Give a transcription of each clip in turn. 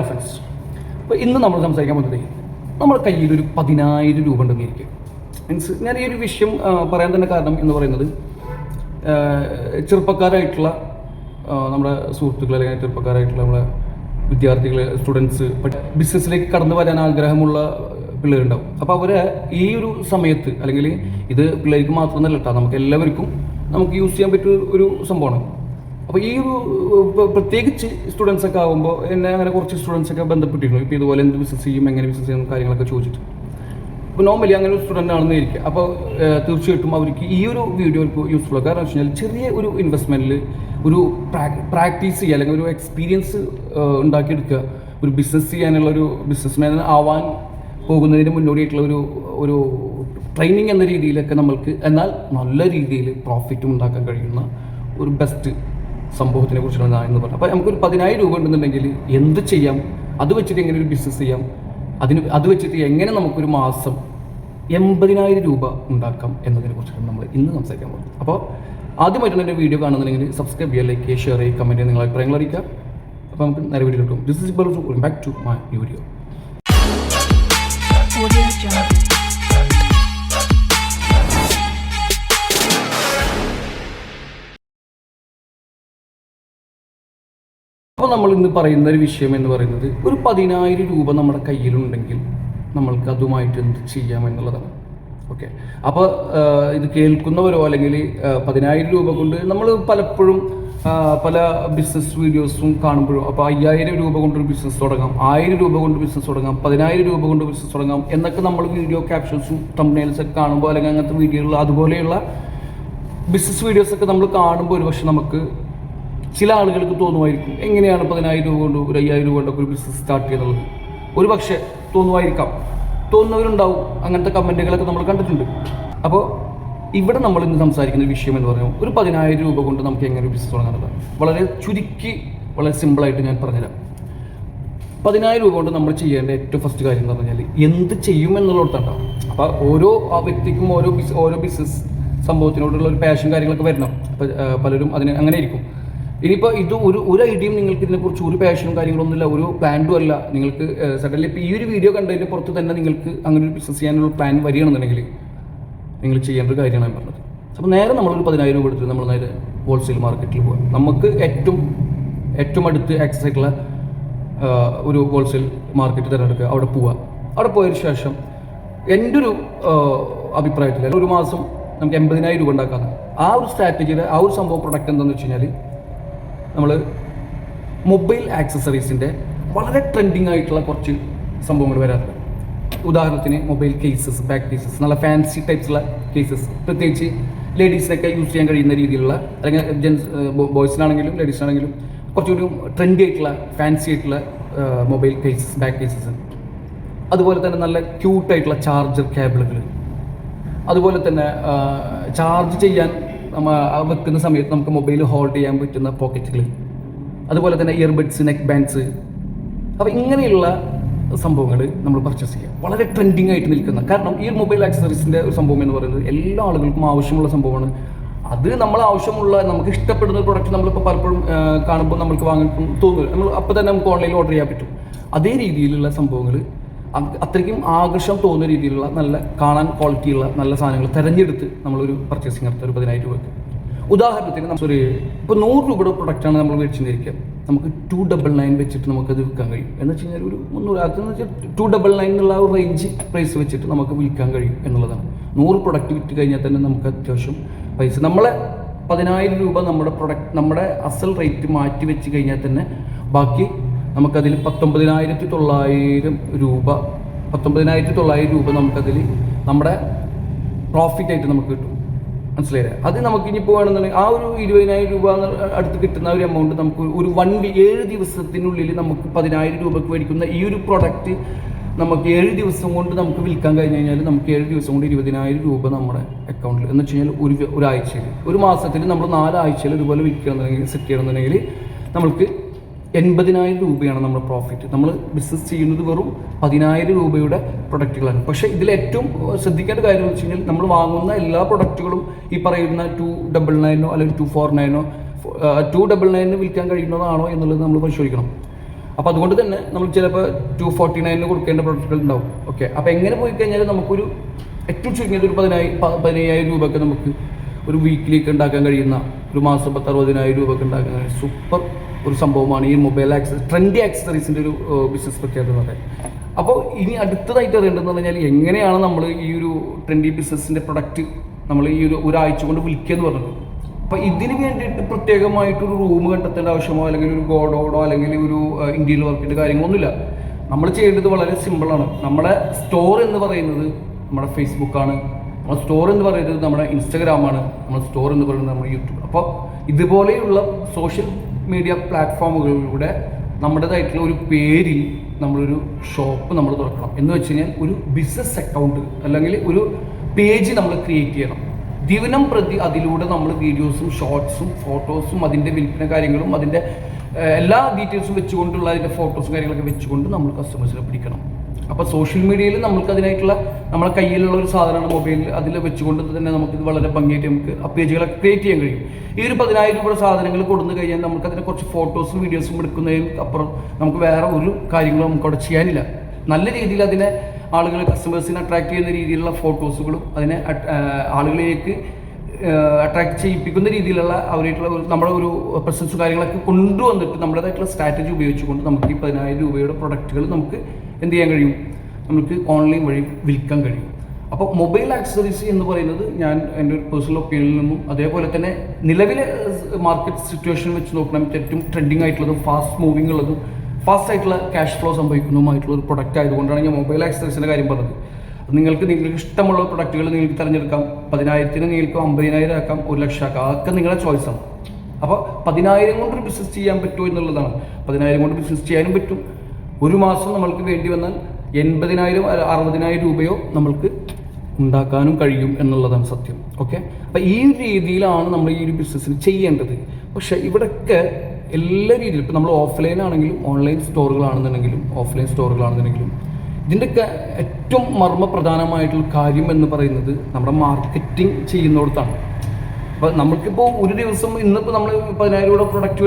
Hello friends. അപ്പോൾ ഇന്ന് നമ്മൾ സംസാരിക്കാൻ പോകുന്നത് നമ്മുടെ കയ്യിലൊരു 10,000 രൂപ ഉണ്ടെന്നിരിക്കും. മീൻസ് ഞാൻ ഈ ഒരു വിഷയം പറയാൻ തന്നെ കാരണം എന്ന് പറയുന്നത് ചെറുപ്പക്കാരായിട്ടുള്ള നമ്മുടെ സുഹൃത്തുക്കൾ അല്ലെങ്കിൽ ചെറുപ്പക്കാരായിട്ടുള്ള നമ്മളെ വിദ്യാർത്ഥികൾ, സ്റ്റുഡൻസ്, ബിസിനസ്സിലേക്ക് കടന്നു വരാൻ ആഗ്രഹമുള്ള പിള്ളേരുണ്ടാവും. അപ്പോൾ അവരെ ഈ ഒരു സമയത്ത്, അല്ലെങ്കിൽ ഇത് പിള്ളേർക്ക് മാത്രമല്ല കേട്ടോ, നമുക്ക് എല്ലാവർക്കും നമുക്ക് യൂസ് ചെയ്യാൻ പറ്റിയ ഒരു സംഭവമാണ്. അപ്പോൾ ഈ ഒരു പ്രത്യേകിച്ച് സ്റ്റുഡൻസൊക്കെ ആകുമ്പോൾ എന്നെ അങ്ങനെ കുറച്ച് സ്റ്റുഡൻസൊക്കെ ബന്ധപ്പെട്ടിരുന്നു. ഇപ്പോൾ ഇതുപോലെ എന്ത് ബിസിനസ് ചെയ്യും, എങ്ങനെ ബിസിനസ് ചെയ്യുന്ന കാര്യങ്ങളൊക്കെ ചോദിച്ചിട്ട്. അപ്പോൾ നോർമലി അങ്ങനെ ഒരു സ്റ്റുഡൻ്റ് ആണെന്ന് ഇരിക്കുക. അപ്പോൾ തീർച്ചയായിട്ടും അവർക്ക് ഈ ഒരു വീഡിയോ യൂസ്ഫുൾ ആണ്. കാരണം വെച്ച് കഴിഞ്ഞാൽ ചെറിയ ഒരു ഇൻവെസ്റ്റ്മെൻറ്റിൽ ഒരു പ്രാക്ടീസ് ചെയ്യുക, അല്ലെങ്കിൽ ഒരു എക്സ്പീരിയൻസ് ഉണ്ടാക്കിയെടുക്കുക, ഒരു ബിസിനസ് ചെയ്യാനുള്ള ഒരു ബിസിനസ്മാൻ ആവാൻ പോകുന്നതിന് മുന്നോടിയായിട്ടുള്ള ഒരു ട്രെയിനിങ് എന്ന രീതിയിലൊക്കെ നമ്മൾക്ക് എന്നാൽ നല്ല രീതിയിൽ പ്രോഫിറ്റും ഉണ്ടാക്കാൻ കഴിയുന്ന ഒരു ബെസ്റ്റ് സംഭവത്തിനെ കുറിച്ചാണ് ഞാൻ എന്ന് പറഞ്ഞത്. അപ്പോൾ നമുക്കൊരു 10,000 രൂപ ഉണ്ടെന്നുണ്ടെങ്കിൽ എന്ത് ചെയ്യാം, അത് വെച്ചിട്ട് എങ്ങനെ ഒരു ബിസിനസ് ചെയ്യാം, അത് വെച്ചിട്ട് എങ്ങനെ നമുക്കൊരു മാസം 80,000 രൂപ ഉണ്ടാക്കാം എന്നതിനെ കുറിച്ചാണ് നമ്മൾ ഇന്ന് സംസാരിക്കാൻ പോകുന്നത്. അപ്പോൾ ആദ്യമായിട്ടാണ് എൻ്റെ വീഡിയോ കാണുന്നുണ്ടെങ്കിൽ സബ്സ്ക്രൈബ് ചെയ്യുക, ലൈക്ക് ചെയ്യുക, ഷെയർ ചെയ്യുക, കമൻറ്റ് ചെയ്യുക, നിങ്ങളുടെ അഭിപ്രായങ്ങൾ അറിയിക്കുക. അപ്പോൾ നമുക്ക് നേരെ വീഡിയോ കിട്ടും. This is Balu, back to my video. അപ്പോൾ നമ്മൾ ഇന്ന് പറയുന്ന ഒരു വിഷയം എന്ന് പറയുന്നത് ഒരു 10,000 രൂപ നമ്മുടെ കയ്യിലുണ്ടെങ്കിൽ നമ്മൾക്ക് അതുമായിട്ട് എന്ത് ചെയ്യാം എന്നുള്ളതാണ്. ഓക്കെ, അപ്പോൾ ഇത് കേൾക്കുന്നവരോ അല്ലെങ്കിൽ 10,000 രൂപ കൊണ്ട് നമ്മൾ പലപ്പോഴും പല ബിസിനസ് വീഡിയോസും കാണുമ്പോഴും അപ്പോൾ 5,000 രൂപ കൊണ്ടൊരു ബിസിനസ് തുടങ്ങാം, 1,000 രൂപ കൊണ്ട് ബിസിനസ് തുടങ്ങാം, 10,000 രൂപ കൊണ്ട് ബിസിനസ് തുടങ്ങാം എന്നൊക്കെ നമ്മൾ വീഡിയോ ക്യാപ്ഷൻസും തംബ്നെയിൽസൊക്കെ കാണുമ്പോൾ, അല്ലെങ്കിൽ അങ്ങനത്തെ വീഡിയോകൾ അതുപോലെയുള്ള ബിസിനസ് വീഡിയോസൊക്കെ നമ്മൾ കാണുമ്പോൾ ഒരു പക്ഷേ നമുക്ക് ചില ആളുകൾക്ക് തോന്നുമായിരിക്കും എങ്ങനെയാണ് 10,000 രൂപ കൊണ്ട് ഒരു 5,000 രൂപ കൊണ്ടൊക്കെ ഒരു ബിസിനസ് സ്റ്റാർട്ട് ചെയ്യുന്നത്. ഒരു പക്ഷേ തോന്നുമായിരിക്കാം, തോന്നുന്നവരുണ്ടാവും. അങ്ങനത്തെ കമൻറ്റുകളൊക്കെ നമ്മൾ കണ്ടിട്ടുണ്ട്. അപ്പോൾ ഇവിടെ നമ്മൾ ഇന്ന് സംസാരിക്കുന്ന വിഷയം എന്ന് പറയുമ്പോൾ ഒരു 10,000 രൂപ കൊണ്ട് നമുക്ക് എങ്ങനെ ബിസിനസ് തുടങ്ങാനുള്ളതാണ്. വളരെ ചുരുക്കി, വളരെ സിമ്പിളായിട്ട് ഞാൻ പറഞ്ഞുതരാം. 10,000 രൂപ കൊണ്ട് നമ്മൾ ചെയ്യേണ്ട ഏറ്റവും ഫസ്റ്റ് കാര്യം എന്ന് പറഞ്ഞാൽ എന്ത് ചെയ്യും എന്നുള്ളതാണ്. അപ്പോൾ ഓരോ വ്യക്തിക്കും ഓരോ ബിസിനസ് സംഭവത്തിനോടുള്ള ഒരു പാഷൻ കാര്യങ്ങളൊക്കെ വരണം. അപ്പോൾ പലരും അതിന് അങ്ങനെ ഇരിക്കും. ഇനിയിപ്പോൾ ഇത് ഒരു ഐഡിയയും നിങ്ങൾക്ക് ഇതിനെക്കുറിച്ച് ഒരു പാഷനും കാര്യങ്ങളൊന്നുമില്ല, ഒരു പ്ലാനും അല്ല. നിങ്ങൾക്ക് സഡൻലി ഇപ്പോൾ ഈ ഒരു വീഡിയോ കണ്ടതിൻ്റെ പുറത്ത് തന്നെ നിങ്ങൾക്ക് അങ്ങനെ ഒരു ബിസിനസ് ചെയ്യാനുള്ള പ്ലാൻ വരികയാണെന്നുണ്ടെങ്കിൽ നിങ്ങൾ ചെയ്യേണ്ട ഒരു കാര്യമാണ് ഞാൻ പറഞ്ഞത്. അപ്പോൾ നേരെ നമ്മളൊരു 10,000 രൂപ എടുത്തിട്ട് നമ്മൾ നേരെ ഹോൾസെയിൽ മാർക്കറ്റിൽ പോകാം. നമുക്ക് ഏറ്റവും അടുത്ത് ആക്സസ് ആയിട്ടുള്ള ഒരു ഹോൾസെയിൽ മാർക്കറ്റ് തിരഞ്ഞെടുക്കുക, അവിടെ പോവുക. അവിടെ പോയതിന് ശേഷം എൻ്റെ ഒരു അഭിപ്രായത്തിൽ ഒരു മാസം നമുക്ക് 80,000 രൂപ ഉണ്ടാക്കാമെന്ന്. ആ ഒരു സ്ട്രാറ്റജിയുടെ ആ ഒരു സംഭവം പ്രൊഡക്റ്റ് എന്താണെന്ന് വെച്ച് കഴിഞ്ഞാൽ നമ്മൾ മൊബൈൽ ആക്സസറീസിൻ്റെ വളരെ ട്രെൻഡിങ് ആയിട്ടുള്ള കുറച്ച് സംഭവങ്ങൾ വരാറുണ്ട്. ഉദാഹരണത്തിന് മൊബൈൽ കേസസ്, ബാക്ക് കേസസ്, നല്ല ഫാൻസി ടൈപ്സുള്ള കേസസ്, പ്രത്യേകിച്ച് ലേഡീസിനൊക്കെ യൂസ് ചെയ്യാൻ കഴിയുന്ന രീതിയിലുള്ള, അല്ലെങ്കിൽ ബോയ്സിനാണെങ്കിലും ലേഡീസിനാണെങ്കിലും കുറച്ചുകൂടി ട്രെൻഡി ആയിട്ടുള്ള ഫാൻസി ആയിട്ടുള്ള മൊബൈൽ കേസസ്, ബാക്ക് കേസസ്. അതുപോലെ തന്നെ നല്ല ക്യൂട്ടായിട്ടുള്ള ചാർജർ കേബിളുകൾ, അതുപോലെ തന്നെ ചാർജ് ചെയ്യാൻ വെക്കുന്ന സമയത്ത് നമുക്ക് മൊബൈൽ ഹോൾഡ് ചെയ്യാൻ പറ്റുന്ന പോക്കറ്റുകൾ, അതുപോലെ തന്നെ ഇയർബഡ്സ്, നെക്ക് ബാൻഡ്സ്. അപ്പോൾ ഇങ്ങനെയുള്ള സംഭവങ്ങൾ നമ്മൾ പർച്ചേസ് ചെയ്യുക. വളരെ ട്രെൻഡിങ് ആയിട്ട് നിൽക്കുന്ന, കാരണം ഈ മൊബൈൽ ആക്സസറീസിൻ്റെ ഒരു സംഭവം എന്ന് പറയുന്നത് എല്ലാ ആളുകൾക്കും ആവശ്യമുള്ള സംഭവമാണ്. അത് നമുക്ക് ഇഷ്ടപ്പെടുന്ന ഒരു പ്രൊഡക്റ്റ് നമ്മളിപ്പോൾ പലപ്പോഴും കാണുമ്പോൾ നമുക്ക് വാങ്ങാൻ തോന്നുന്നു, നമ്മൾ അപ്പോൾ തന്നെ നമുക്ക് ഓൺലൈനിൽ ഓർഡർ ചെയ്യാൻ പറ്റും. അതേ രീതിയിലുള്ള സംഭവങ്ങൾ, അത്രയ്ക്കും ആകർഷണം തോന്നുന്ന രീതിയിലുള്ള നല്ല കാണാൻ ക്വാളിറ്റിയുള്ള നല്ല സാധനങ്ങൾ തിരഞ്ഞെടുത്ത് നമ്മളൊരു പർച്ചേസിങ് നടത്തുക. ഒരു 10,000 രൂപയ്ക്ക് ഉദാഹരണത്തിന് നമുക്കൊരു ഇപ്പോൾ 100 രൂപയുടെ പ്രൊഡക്റ്റാണ് നമ്മൾ മേടിച്ചിരിക്കുക, നമുക്ക് 299 വെച്ചിട്ട് നമുക്കത് വിൽക്കാൻ കഴിയും. എന്ന് വെച്ച് കഴിഞ്ഞാൽ ഒരു 300, അതെന്ന് വെച്ചാൽ 299 എന്നുള്ള ഒരു റേഞ്ച് പ്രൈസ് വെച്ചിട്ട് നമുക്ക് വിൽക്കാൻ കഴിയും എന്നുള്ളതാണ്. 100 പ്രൊഡക്റ്റ് വിറ്റ് കഴിഞ്ഞാൽ തന്നെ നമുക്ക് അത്യാവശ്യം പൈസ, നമ്മളെ 10,000 രൂപ നമ്മുടെ അസൽ റേറ്റ് മാറ്റി വെച്ച് കഴിഞ്ഞാൽ തന്നെ ബാക്കി നമുക്കതിൽ 19,900 രൂപ നമുക്കതിൽ നമ്മുടെ പ്രോഫിറ്റായിട്ട് നമുക്ക് കിട്ടും. മനസ്സിലായില്ലേ? അത് നമുക്ക് ഇനിയിപ്പോൾ വേണമെന്നുണ്ടെങ്കിൽ ആ ഒരു 20,000 രൂപ അടുത്ത് കിട്ടുന്ന ഒരു എമൗണ്ട് നമുക്ക് ഒരു 7 ദിവസത്തിനുള്ളിൽ നമുക്ക് 10,000 രൂപയ്ക്ക് മേടിക്കുന്ന ഈ ഒരു പ്രൊഡക്റ്റ് നമുക്ക് 7 ദിവസം കൊണ്ട് നമുക്ക് വിൽക്കാൻ കഴിഞ്ഞ് കഴിഞ്ഞാൽ നമുക്ക് 7 ദിവസം കൊണ്ട് 20,000 രൂപ നമ്മുടെ അക്കൗണ്ടിൽ, എന്ന് വെച്ച് കഴിഞ്ഞാൽ ഒരാഴ്ചയിൽ, ഒരു മാസത്തിൽ നമ്മൾ 4 ആഴ്ചയിൽ ഇതുപോലെ വിൽക്കണമെന്നുണ്ടെങ്കിൽ, സെറ്റ് ചെയ്യണമെന്നുണ്ടെങ്കിൽ നമുക്ക് 80,000 രൂപയാണ് നമ്മുടെ പ്രോഫിറ്റ്. നമ്മൾ ബിസിനസ് ചെയ്യുന്നത് വെറും 10,000 രൂപയുടെ പ്രൊഡക്റ്റുകളാണ്. പക്ഷേ ഇതിലേറ്റവും ശ്രദ്ധിക്കേണ്ട കാര്യം എന്ന് വെച്ച് കഴിഞ്ഞാൽ നമ്മൾ വാങ്ങുന്ന എല്ലാ പ്രൊഡക്റ്റുകളും ഈ പറയുന്ന 299 അല്ലെങ്കിൽ 249 299 വിൽക്കാൻ കഴിയുന്നതാണോ എന്നുള്ളത് നമ്മൾ പരിശോധിക്കണം. അപ്പോൾ അതുകൊണ്ട് തന്നെ നമ്മൾ ചിലപ്പോൾ 249 കൊടുക്കേണ്ട പ്രൊഡക്റ്റുകൾ ഉണ്ടാവും. ഓക്കെ, അപ്പോൾ എങ്ങനെ പോയി കഴിഞ്ഞാൽ നമുക്കൊരു ഏറ്റവും ചുരുങ്ങിയത് ഒരു 15,000 രൂപയൊക്കെ നമുക്ക് ഒരു വീക്കിലേക്ക് ഉണ്ടാക്കാൻ കഴിയുന്ന, ഒരു മാസം 60,000 രൂപയൊക്കെ ഉണ്ടാക്കാൻ കഴിയുന്ന സൂപ്പർ ഒരു സംഭവമാണ് ഈ മൊബൈൽ ട്രെൻഡി ആക്സസറീസിൻ്റെ ഒരു ബിസിനസ് പ്രത്യേകത എന്ന് പറയുന്നത്. അപ്പോൾ ഇനി അടുത്തതായിട്ട് അറിയേണ്ടതെന്ന് പറഞ്ഞാൽ എങ്ങനെയാണ് നമ്മൾ ഈ ഒരു ട്രെൻഡി ബിസിനസ്സിൻ്റെ പ്രൊഡക്റ്റ് നമ്മൾ ഈ ഒരാഴ്ച കൊണ്ട് വിൽക്കുക എന്ന് പറഞ്ഞത്. അപ്പോൾ ഇതിന് വേണ്ടിയിട്ട് പ്രത്യേകമായിട്ടൊരു റൂം കണ്ടെത്തേണ്ട ആവശ്യമോ അല്ലെങ്കിൽ ഒരു ഗോഡൗണോ അല്ലെങ്കിൽ ഒരു ഇന്റീരിയർ വർക്കിൻ്റെ കാര്യങ്ങളൊന്നുമില്ല. നമ്മൾ ചെയ്യേണ്ടത് വളരെ സിമ്പിളാണ്. നമ്മുടെ സ്റ്റോർ എന്ന് പറയുന്നത് നമ്മുടെ ഫേസ്ബുക്കാണ്, നമ്മുടെ സ്റ്റോർ എന്ന് പറയുന്നത് നമ്മുടെ ഇൻസ്റ്റഗ്രാമാണ്, നമ്മുടെ സ്റ്റോർ എന്ന് പറയുന്നത് നമ്മുടെ യൂട്യൂബ്. അപ്പോൾ ഇതുപോലെയുള്ള സോഷ്യൽ മീഡിയ പ്ലാറ്റ്ഫോമുകളിലൂടെ നമ്മുടേതായിട്ടുള്ള ഒരു പേരിൽ നമ്മളൊരു ഷോപ്പ് നമ്മൾ തുറക്കണം. എന്ന് വെച്ച് കഴിഞ്ഞാൽ ഒരു ബിസിനസ് അക്കൗണ്ട് അല്ലെങ്കിൽ ഒരു പേജ് നമ്മൾ ക്രിയേറ്റ് ചെയ്യണം. ദിവനം പ്രതി അതിലൂടെ നമ്മൾ വീഡിയോസും ഷോർട്സും ഫോട്ടോസും അതിൻ്റെ വിൽപ്പന കാര്യങ്ങളും അതിൻ്റെ എല്ലാ ഡീറ്റെയിൽസും വെച്ചുകൊണ്ടുള്ള അതിൻ്റെ ഫോട്ടോസും കാര്യങ്ങളൊക്കെ വെച്ചുകൊണ്ട് നമ്മൾ കസ്റ്റമേഴ്സിനെ പിടിക്കണം. അപ്പോൾ സോഷ്യൽ മീഡിയയിൽ നമുക്ക് അതിനായിട്ടുള്ള നമ്മുടെ കയ്യിലുള്ള ഒരു സാധനമാണ് മൊബൈലിൽ, അതിൽ വെച്ചുകൊണ്ട് തന്നെ നമുക്കിത് വളരെ ഭംഗിയായിട്ട് നമുക്ക് ആ പേജുകളൊക്കെ ക്രിയേറ്റ് ചെയ്യാൻ കഴിയും. ഈ ഒരു 10,000 രൂപയുടെ സാധനങ്ങൾ കൊടുത്തു കഴിഞ്ഞാൽ നമുക്ക് അതിനെ കുറച്ച് ഫോട്ടോസും വീഡിയോസും എടുക്കുന്നതിന് അപ്പുറം നമുക്ക് വേറെ ഒരു കാര്യങ്ങളും നമുക്ക് അവിടെ ചെയ്യാനില്ല. നല്ല രീതിയിൽ അതിനെ ആളുകളെ കസ്റ്റമേഴ്സിനെ അട്രാക്ട് ചെയ്യുന്ന രീതിയിലുള്ള ഫോട്ടോസുകളും അതിനെ ആളുകളിലേക്ക് അട്രാക്ട് ചെയ്യിപ്പിക്കുന്ന രീതിയിലുള്ള അവരായിട്ടുള്ള നമ്മുടെ ഒരു പ്രസൻസും കാര്യങ്ങളൊക്കെ കൊണ്ടുവന്നിട്ട് നമ്മുടേതായിട്ടുള്ള സ്ട്രാറ്റജി ഉപയോഗിച്ചുകൊണ്ട് നമുക്ക് ഈ 10,000 രൂപയുടെ പ്രൊഡക്റ്റുകൾ നമുക്ക് എന്ത് ചെയ്യാൻ കഴിയും, നമുക്ക് ഓൺലൈൻ വഴി വിൽക്കാൻ കഴിയും. അപ്പോൾ മൊബൈൽ ആക്സസറീസ് എന്ന് പറയുന്നത് ഞാൻ എൻ്റെ ഒരു പേഴ്സണൽ ഒപ്പീനിയനിൽ നിന്നും അതേപോലെ തന്നെ നിലവിലെ മാർക്കറ്റ് സിറ്റുവേഷൻ വെച്ച് നോക്കണമെങ്കിൽ ഏറ്റവും ട്രെൻഡിങ് ആയിട്ടുള്ളതും ഫാസ്റ്റ് മൂവിങ് ഉള്ളതും ഫാസ്റ്റ് ആയിട്ടുള്ള ക്യാഷ് ഫ്ലോ സംഭവിക്കുന്നതുമായിട്ടുള്ള ഒരു പ്രൊഡക്റ്റ് ആയതുകൊണ്ടാണ് ഞാൻ മൊബൈൽ ആക്സസറീസിൻ്റെ കാര്യം പറഞ്ഞത്. നിങ്ങൾക്ക് ഇഷ്ടമുള്ള പ്രൊഡക്റ്റുകൾ നിങ്ങൾക്ക് തിരഞ്ഞെടുക്കാം. 10,000 നിങ്ങൾക്ക് 50,000 ആക്കാം, 1,00,000 ആക്കാം, അതൊക്കെ നിങ്ങളുടെ ചോയ്സാണ്. അപ്പോൾ 10,000 കൊണ്ടൊരു ബിസിനസ് ചെയ്യാൻ പറ്റുമോ എന്നുള്ളതാണ്. 10,000 കൊണ്ട് ബിസിനസ് ചെയ്യാനും പറ്റും. ഒരു മാസം നമ്മൾക്ക് വേണ്ടി വന്നാൽ 80,000 60,000 രൂപയോ നമ്മൾക്ക് ഉണ്ടാക്കാനും കഴിയും എന്നുള്ളതാണ് സത്യം. ഓക്കെ, അപ്പോൾ ഈ രീതിയിലാണ് നമ്മൾ ഈ ഒരു ബിസിനസ്സിന് ചെയ്യേണ്ടത്. പക്ഷേ ഇവിടെയൊക്കെ എല്ലാ രീതിയിലും ഇപ്പോൾ നമ്മൾ ഓഫ്ലൈൻ ആണെങ്കിലും ഓൺലൈൻ സ്റ്റോറുകളാണെന്നുണ്ടെങ്കിലും ഇതിൻ്റെയൊക്കെ ഏറ്റവും മർമ്മപ്രധാനമായിട്ടുള്ള കാര്യം എന്ന് പറയുന്നത് നമ്മുടെ മാർക്കറ്റിംഗ് ചെയ്യുന്നിടത്താണ്. അപ്പോൾ നമുക്കിപ്പോൾ ഒരു ദിവസം ഇന്നിപ്പോൾ നമ്മൾ 10,000 രൂപ പ്രൊഡക്റ്റ്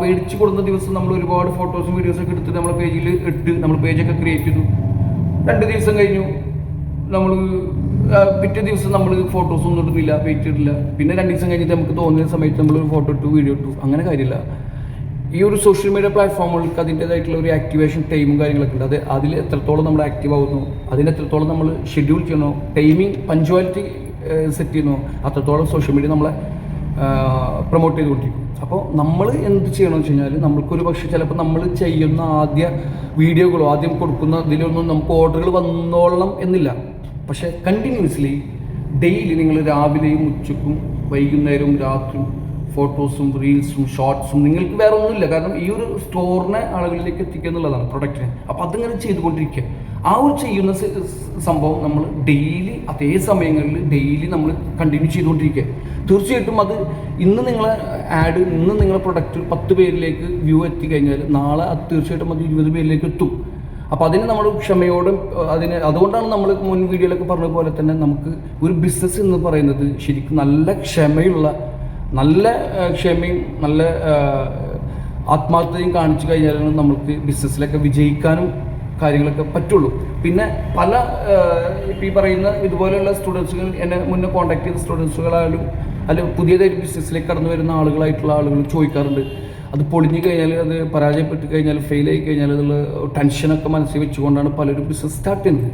മേടിച്ചു കൊടുക്കുന്ന ദിവസം നമ്മൾ ഒരുപാട് ഫോട്ടോസും വീഡിയോസൊക്കെ എടുത്തിട്ട് നമ്മുടെ പേജിൽ ഇട്ട് നമ്മൾ പേജൊക്കെ ക്രിയേറ്റ് ചെയ്തു. 2 ദിവസം കഴിഞ്ഞു, നമ്മൾ പിറ്റേ ദിവസം നമ്മൾ ഫോട്ടോസ് ഒന്നും ഇടുന്നില്ല, വെയിറ്റ് ഇടില്ല. പിന്നെ 2 ദിവസം കഴിഞ്ഞിട്ട് നമുക്ക് തോന്നിയ സമയത്ത് നമ്മൾ ഫോട്ടോ ഇട്ടു, വീഡിയോ ഇട്ടു, അങ്ങനെ കാര്യമില്ല. ഈ ഒരു സോഷ്യൽ മീഡിയ പ്ലാറ്റ്ഫോമുകൾക്ക് അതിൻ്റേതായിട്ടുള്ള ഒരു ആക്ടിവേഷൻ ടൈമും കാര്യങ്ങളൊക്കെ ഉണ്ട്. അതിൽ എത്രത്തോളം നമ്മൾ ആക്റ്റീവ് ആവുന്നു, അതിനെത്രത്തോളം നമ്മൾ ഷെഡ്യൂൾ ചെയ്യണോ, ടൈമിംഗ് പഞ്ച്വാലിറ്റി സെറ്റ് ചെയ്യുന്നു, അത്രത്തോളം സോഷ്യൽ മീഡിയ നമ്മളെ പ്രൊമോട്ട് ചെയ്തുകൊണ്ടിരിക്കും. അപ്പോൾ നമ്മൾ എന്ത് ചെയ്യണമെന്ന് വെച്ച് കഴിഞ്ഞാൽ നമ്മൾക്കൊരു പക്ഷേ ചിലപ്പോൾ നമ്മൾ ചെയ്യുന്ന ആദ്യ വീഡിയോകളോ ആദ്യം കൊടുക്കുന്ന ഇതിലൊന്നും നമുക്ക് ഓർഡറുകൾ വന്നോളണം എന്നില്ല. പക്ഷേ കണ്ടിന്യൂസ്ലി ഡെയിലി നിങ്ങൾ രാവിലെയും ഉച്ചക്കും വൈകുന്നേരവും രാത്രിയും ഫോട്ടോസും റീൽസും ഷോർട്സും നിങ്ങൾക്ക് വേറെ ഒന്നുമില്ല. കാരണം ഈ ഒരു സ്റ്റോറിനെ ആളുകളിലേക്ക് എത്തിക്കുക എന്നുള്ളതാണ് പ്രൊഡക്റ്റിനെ. അപ്പോൾ അതിങ്ങനെ ചെയ്തുകൊണ്ടിരിക്കുക. ആ ഒരു ചെയ്യുന്ന സംഭവം നമ്മൾ ഡെയിലി അതേ സമയങ്ങളിൽ ഡെയിലി നമ്മൾ കണ്ടിന്യൂ ചെയ്തുകൊണ്ടിരിക്കുക. തീർച്ചയായിട്ടും അത് ഇന്ന് നിങ്ങളെ പ്രൊഡക്റ്റ് 10 പേരിലേക്ക് വ്യൂ എത്തിക്കഴിഞ്ഞാൽ നാളെ അത് തീർച്ചയായിട്ടും അത് 20 പേരിലേക്ക് എത്തും. അപ്പോൾ അതിന് നമ്മൾ ക്ഷമയോടും അതുകൊണ്ടാണ് നമ്മൾ മുൻ വീഡിയോയിലൊക്കെ പറഞ്ഞ പോലെ തന്നെ നമുക്ക് ഒരു ബിസിനസ് എന്ന് പറയുന്നത് ശരിക്കും നല്ല ക്ഷമയും നല്ല ആത്മാർത്ഥതയും കാണിച്ചു കഴിഞ്ഞാലാണ് നമുക്ക് ബിസിനസ്സിലൊക്കെ വിജയിക്കാനും കാര്യങ്ങളൊക്കെ പറ്റുള്ളൂ. പിന്നെ പല ഇപ്പോൾ ഈ പറയുന്ന ഇതുപോലെയുള്ള സ്റ്റുഡൻസുകൾ എന്നെ മുന്നേ കോൺടാക്ട് ചെയ്ത സ്റ്റുഡൻസുകളായാലും അല്ലെങ്കിൽ പുതിയതായിട്ട് ബിസിനസ്സിലേക്ക് കടന്നു വരുന്ന ആളുകൾ ചോദിക്കാറുണ്ട്, അത് പൊളിഞ്ഞു കഴിഞ്ഞാൽ, അത് പരാജയപ്പെട്ട് കഴിഞ്ഞാൽ, ഫെയിലായി കഴിഞ്ഞാൽ എന്നുള്ള ടെൻഷനൊക്കെ മനസ്സിൽ വെച്ചുകൊണ്ടാണ് പലരും ബിസിനസ് സ്റ്റാർട്ട് ചെയ്യുന്നത്.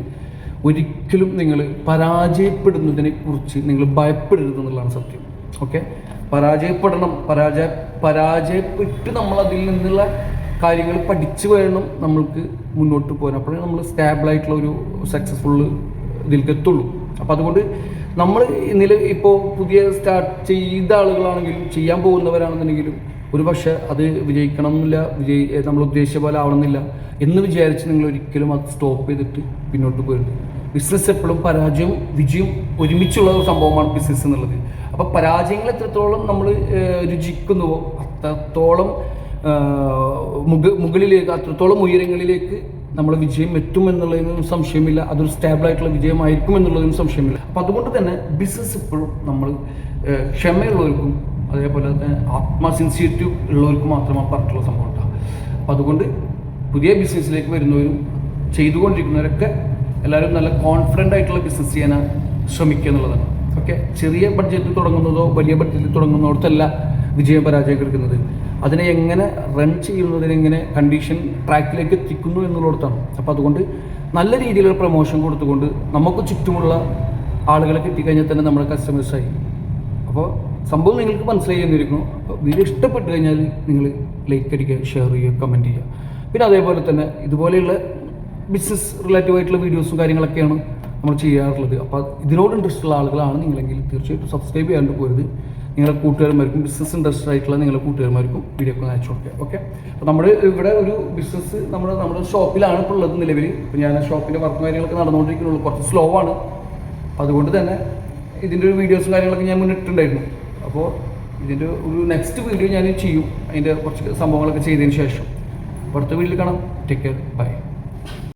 ഒരിക്കലും നിങ്ങൾ പരാജയപ്പെടുന്നതിനെ കുറിച്ച് നിങ്ങൾ ഭയപ്പെടരുത് എന്നുള്ളതാണ് സത്യം. ഓക്കെ, പരാജയപ്പെട്ട് നമ്മൾ അതിൽ നിന്നുള്ള കാര്യങ്ങൾ പഠിച്ചു വേണം നമ്മൾക്ക് മുന്നോട്ട് പോകാൻ. അപ്പോഴേ നമ്മൾ സ്റ്റേബിളായിട്ടുള്ള ഒരു സക്സസ്ഫുൾ ഇതിലേക്ക് എത്തുള്ളൂ. അപ്പോൾ അതുകൊണ്ട് നമ്മൾ ഇപ്പോൾ പുതിയ സ്റ്റാർട്ട് ചെയ്ത ആളുകളാണെങ്കിലും ചെയ്യാൻ പോകുന്നവരാണെന്നുണ്ടെങ്കിലും ഒരു പക്ഷേ അത് വിജയിക്കണം എന്നില്ല, നമ്മൾ ഉദ്ദേശിച്ച പോലെ ആവണമെന്നില്ല എന്ന് വിചാരിച്ച് നിങ്ങൾ ഒരിക്കലും അത് സ്റ്റോപ്പ് ചെയ്തിട്ട് പിന്നോട്ട് പോരുത്. ബിസിനസ് എപ്പോഴും പരാജയവും വിജയവും ഒരുമിച്ചുള്ള ഒരു സംഭവമാണ് ബിസിനസ് എന്നുള്ളത്. അപ്പോൾ പരാജയങ്ങൾ എത്രത്തോളം നമ്മൾ രുചിക്കുന്നുവോ അത്രത്തോളം മുകളിലേക്ക്, അത്രത്തോളം ഉയരങ്ങളിലേക്ക് നമ്മൾ വിജയം എത്തുമെന്നുള്ളതിനും സംശയമില്ല. അതൊരു സ്റ്റേബിളായിട്ടുള്ള വിജയമായിരിക്കും എന്നുള്ളതിനും സംശയമില്ല. അപ്പോൾ അതുകൊണ്ട് തന്നെ ബിസിനസ് എപ്പോഴും നമ്മൾ ക്ഷമയുള്ളവർക്കും അതേപോലെ തന്നെ സിൻസിയറിറ്റി ഉള്ളവർക്കും മാത്രമാണ് പറഞ്ഞിട്ടുള്ള സംഭവം ഉണ്ടാകും. അപ്പോൾ അതുകൊണ്ട് പുതിയ ബിസിനസ്സിലേക്ക് വരുന്നവരും ചെയ്തുകൊണ്ടിരിക്കുന്നവരൊക്കെ എല്ലാവരും നല്ല കോൺഫിഡൻ്റ് ആയിട്ടുള്ള ബിസിനസ് ചെയ്യാൻ ശ്രമിക്കുക എന്നുള്ളതാണ്. ഓക്കെ, ചെറിയ ബഡ്ജറ്റിൽ തുടങ്ങുന്നതോ വലിയ ബഡ്ജറ്റിൽ തുടങ്ങുന്നിടത്തല്ല വിജയം പരാജയം എടുക്കുന്നത്, അതിനെ എങ്ങനെ റൺ ചെയ്യുന്നതിന് എങ്ങനെ കണ്ടീഷൻ ട്രാക്കിലേക്ക് എത്തിക്കുന്നു എന്നുള്ളിടത്താണ്. അപ്പോൾ അതുകൊണ്ട് നല്ല രീതിയിലുള്ള പ്രൊമോഷൻ കൊടുത്തുകൊണ്ട് നമുക്ക് ചുറ്റുമുള്ള ആളുകളെ കിട്ടിക്കഴിഞ്ഞാൽ തന്നെ നമ്മുടെ കസ്റ്റമേഴ്സായി. അപ്പോൾ സംഭവം നിങ്ങൾക്ക് മനസ്സിലായി എന്നിരിക്കുന്നു. അപ്പോൾ വീഡിയോ ഇഷ്ടപ്പെട്ട് കഴിഞ്ഞാൽ നിങ്ങൾ ലൈക്ക് അടിക്കുക, ഷെയർ ചെയ്യുക, കമൻറ്റ് ചെയ്യുക. പിന്നെ അതേപോലെ തന്നെ ഇതുപോലെയുള്ള ബിസിനസ് റിലേറ്റീവ് ആയിട്ടുള്ള വീഡിയോസും കാര്യങ്ങളൊക്കെയാണ് നമ്മൾ ചെയ്യാറുള്ളത്. അപ്പോൾ ഇതിനോട് ഇൻട്രസ്റ്റ് ഉള്ള ആളുകളാണ് നിങ്ങളെങ്കിൽ തീർച്ചയായിട്ടും സബ്സ്ക്രൈബ് ചെയ്യാണ്ട് പോരുത്. നിങ്ങളുടെ കൂട്ടുകാരന്മാർക്കും ബിസിനസ് ഇൻട്രസ്റ്റ് ആയിട്ടുള്ള നിങ്ങളുടെ കൂട്ടുകാരന്മാർക്കും വീഡിയോ ഒക്കെ അയച്ചു കൊടുക്കുക. ഓക്കെ, അപ്പോൾ നമ്മൾ ഇവിടെ ഒരു ബിസിനസ് നമ്മുടെ ഷോപ്പിലാണ് ഇപ്പോൾ ഉള്ളത് നിലവിൽ. ഇപ്പോൾ ഞാൻ ഷോപ്പിൻ്റെ വർക്കും കാര്യങ്ങളൊക്കെ നടന്നുകൊണ്ടിരിക്കുന്നുള്ളൂ, കുറച്ച് സ്ലോ ആണ്. അതുകൊണ്ട് തന്നെ ഇതിൻ്റെ ഒരു വീഡിയോസും കാര്യങ്ങളൊക്കെ ഞാൻ മുന്നിട്ടുണ്ടായിരുന്നു. അപ്പോൾ ഇതിൻ്റെ ഒരു നെക്സ്റ്റ് വീഡിയോ ഞാൻ ചെയ്യും, അതിൻ്റെ കുറച്ച് സംഭവങ്ങളൊക്കെ ചെയ്തതിന് ശേഷം. അടുത്ത വീഡിയോയിൽ കാണാം. Take care, by.